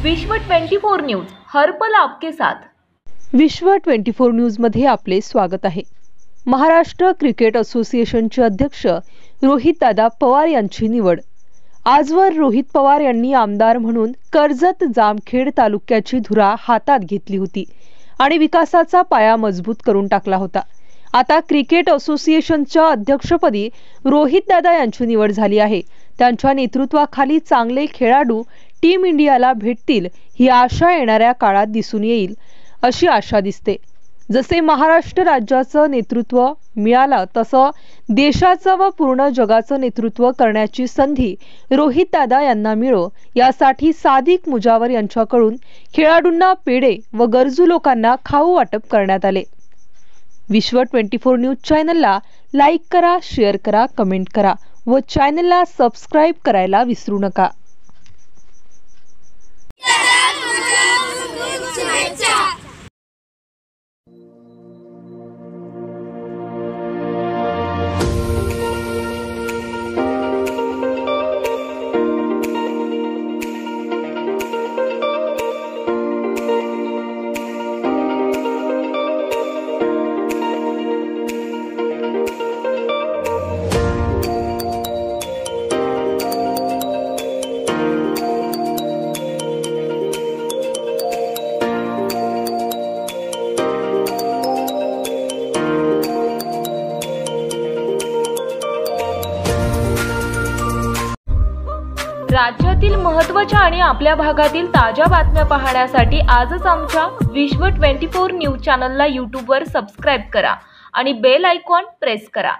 विश्व 24 न्यूज हर पल आपके साथ। विश्व 24 न्यूज मध्ये आपले स्वागत आहे। महाराष्ट्र क्रिकेट असोसिएशनचे अध्यक्ष रोहितदादा पवार यांची निवड। आजवर रोहित पवार यांनी आमदार म्हणून कर्जत जामखेड तालुक्याची धुरा हातात घेतली होती आणि विकासाचा पाया मजबूत करून टाकला होता। आता क्रिकेट असोसिएशनच्या अध्यक्षपदी रोहितदादा यांची निवड झाली आहे। त्यांच्या नेतृत्वाखाली चांगले खेळाडू टीम इंडियाला भेटतील ही आशा येणाऱ्या काळात दिसून येईल अशी आशा दिसते। जसे महाराष्ट्र राज्याचं नेतृत्व मिळालं तसं देशाचं व पूर्ण जगाचं नेतृत्व करण्याची संधी रोहितदादा यांना मिळो यासाठी सादिक मुजावर यांच्याकडून खेळाडूंना पेढे व गरजू लोकांना खाऊ वाटप करण्यात आले। विश्व 24 न्यूज चॅनलला लाईक करा, शेअर करा, कमेंट करा व चॅनलला सबस्क्राइब करायला विसरू नका। राज्यातील महत्त्वाच्या आणि आपल्या भागातील ताज्या बातम्या पाहण्यासाठी आजच आमच्या विश्व 24 न्यूज चॅनलला YouTube वर सबस्क्राइब करा आणि बेल आयकॉन प्रेस करा।